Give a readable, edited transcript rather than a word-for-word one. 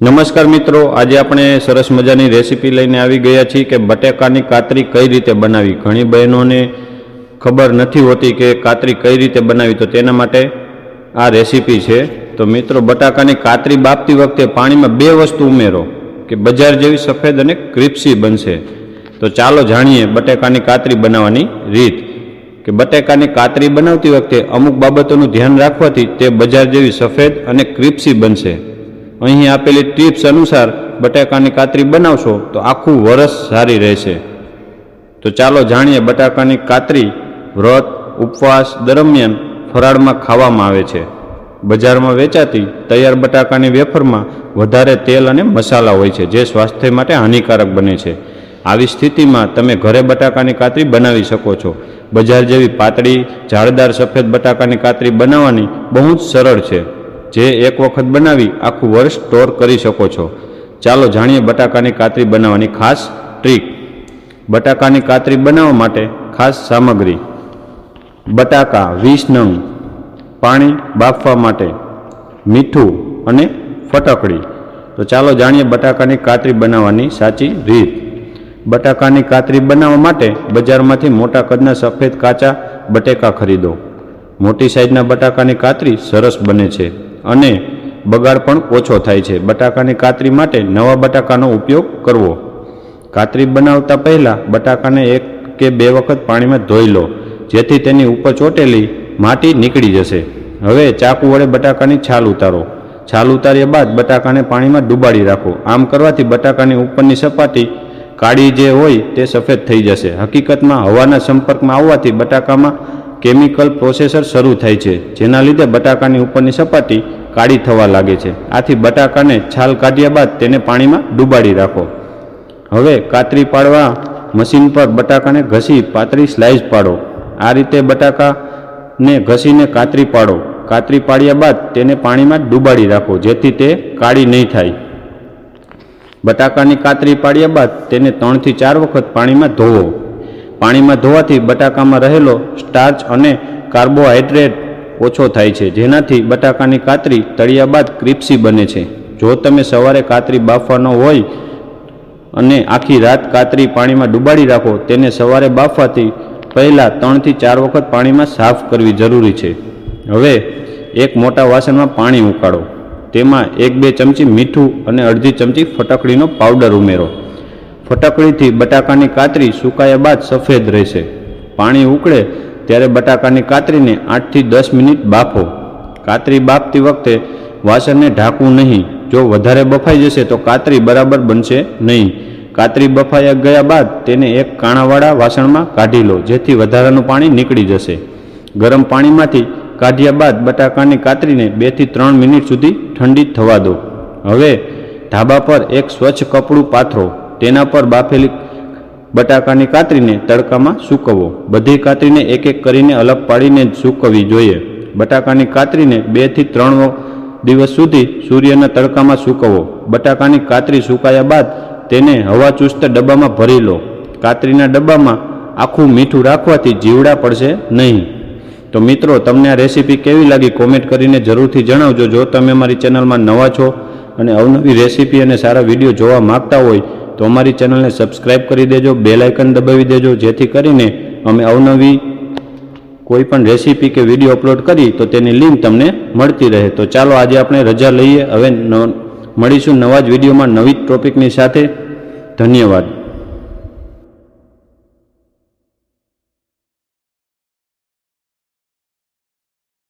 नमस्कार मित्रों, आज आपणे सरस मजानी रेसिपी लईने आवी गया छीए के बटेकानी कातरी कई रीते बनावी। घणी बहनोने खबर नहीं होती कि कातरी कई रीते बनावी, तो तेना माटे आ रेसिपी है। तो मित्रों, बटाकानी कातरी बाफती वखते पानी में बे वस्तु उमेरो कि बजार जेवी सफेद अने क्रिप्सी बनशे। तो चालो जाणीए बटेकानी कातरी बनाववानी रीत। कि बटेकानी कातरी बनावती वखते अमुक बाबतोनुं ध्यान राखवाथी ते बजार जेवी सफेद अने क्रिप्सी बनशे। અહીં આપેલી ટિપ્સ અનુસાર બટાકાની કાતરી બનાવશો તો આખું વરસ સારી રહેશે। તો ચાલો જાણીએ બટાકાની કાતરી વ્રત ઉપવાસ દરમિયાન ફરાળમાં ખાવામાં આવે છે। બજારમાં વેચાતી તૈયાર બટાકાની વેફરમાં વધારે તેલ અને મસાલા હોય છે, જે સ્વાસ્થ્ય માટે હાનિકારક બને છે। આવી સ્થિતિમાં તમે ઘરે બટાકાની કાતરી બનાવી શકો છો। બજાર જેવી પાતળી જાળદાર સફેદ બટાકાની કાતરી બનાવવાની બહુ જ સરળ છે, જે एक वखत बनावी आखू वर्ष स्टोर करी शको छो। चालो जाणीए बटाकानी कातरी बनाववानी खास ट्रीक। बटाकानी कातरी बनाववा माटे खास सामग्री: बटाका 20 नंग, पाणी बाफवा माटे, मीठू अने फटकड़ी। तो चालो जाणीए बटाकानी कातरी बनाववानी साची रीत। बटाकानी कातरी बनाववा माटे बजारमांथी मोटा कदना सफेद काचा बटेका खरीदो। मोटी साइजना बटाकानी कातरी सरस बने छे અને બગાડ પણ ઓછો થાય છે। બટાકાની કાતરી માટે નવા બટાકાનો ઉપયોગ કરવો। કાતરી બનાવતા પહેલા બટાકાને 1 કે 2 વખત પાણીમાં ધોઈ લો, જેથી તેની ઉપર ચોટેલી માટી નીકળી જશે। હવે ચાકુ વડે બટાકાની છાલ ઉતારો। છાલ ઉતાર્યા બાદ બટાકાને પાણીમાં ડૂબાડી રાખો। આમ કરવાથી બટાકાની ઉપરની સપાટી કાળી જે હોય તે સફેદ થઈ જશે। હકીકતમાં હવાના સંપર્કમાં આવવાથી બટાકામાં केमिकल प्रोसेसर शुरू थाय छे, जेना लीधे बटाकानी उपरनी सपाटी काળી थवा लागे छे। आथी बटाकाने छाल काढ्या बाद तेने पाणीमां डूबाड़ी राखो। हवे कातरी पाडवा मशीन पर बटाकाने घसी पातળી स्लाइस पाडो। आ रीते बटाकाने घसीने कातरी पाडो। कातरी पाड्या बाद तेने पाणीमां डूबाड़ी राखो, जेथी ते काળી नहीं थाय। बटाकानी कातरी पाड्या बाद तेने 3 થી 4 वखत पाणीमां धोवो। पाणी में धोवाथी बटाकामां रहेलो स्टार्च अने कार्बोहाइड्रेट ओछो थाय छे, जेनाथी बटाकानी कातरी तळ्या बाद क्रिप्सी बने छे। जो तमे सवारे कातरी बाफવાનો होय अने आखी रात कातरी पाणी में डूबाड़ी राखो, तेने सवारे बाफवाथी पहला 3 થી 4 वखत पाणी में साफ करवी जरूरी छे। हवे एक मोटा वासणमां पाणी उकाळो। तेमां 1-2 चमची मीठू अने अर्धी चमची फटकड़ीनो पाउडर उमेरो। फटकड़ी बटाकानी कातरी सुकाया बाद सफेद रहेशे। पाणी उकळे त्यारे बटाकानी कातरी ने 8 થી 10 मिनिट बाफो। कातरी बाफती वखते वासण ने ढांकवू नहीं। जो वधारे बफाई जशे तो कातरी बराबर बनशे नहीं। कातरी बफाया गया बाद तेने एक काणावाळा वासणमां काढी लो, जेथी वधारानुं पाणी नीकળી जशे। गरम पाणीमांथी काढ्या बाद बटाकानी कातरीने 2 થી 3 मिनिट सुधी ठंडी थवा दो। हवे ढाबा पर एक स्वच्छ कपड़ू पाथरो। तेना पर बाफेली बटाकानी कातरीने तड़कामां सूकवो। बधी कातरीने एक-एक करीने अलग पाडीने सूकववी जोईए। बटाकानी कातरीने 2 થી 3 दिवस सुधी सूर्यना तड़कामां सूकवो। बटाकानी कातरी सुकाया बाद तेने हवाचुस्त डब्बामां भरी लो। कातरीना डब्बामां आखुं मीठुं राखवाथी जीवड़ा पड़शे नहीं। तो मित्रों, तमने आ रेसिपी केवी लागी कॉमेंट करीने जरूरथी जणावजो। जो तमे अमारी चेनलमां नवा छो अने अवनवी रेसिपी अने सारा विडियो जोवा मांगता होय तो अमारी चेनल ने सब्सक्राइब करी देजो, बेल आइकन दबावी देजो, जेथी करीने अमे अवनवी कोईपण रेसिपी के विडियो अपलोड करी तो तेनी लिंक तमने मळती रहे। तो चालो आजे आपणे रजा लईए। हवे मळीशुं नवा ज विडियोमां नवी टॉपिकनी साथे। धन्यवाद।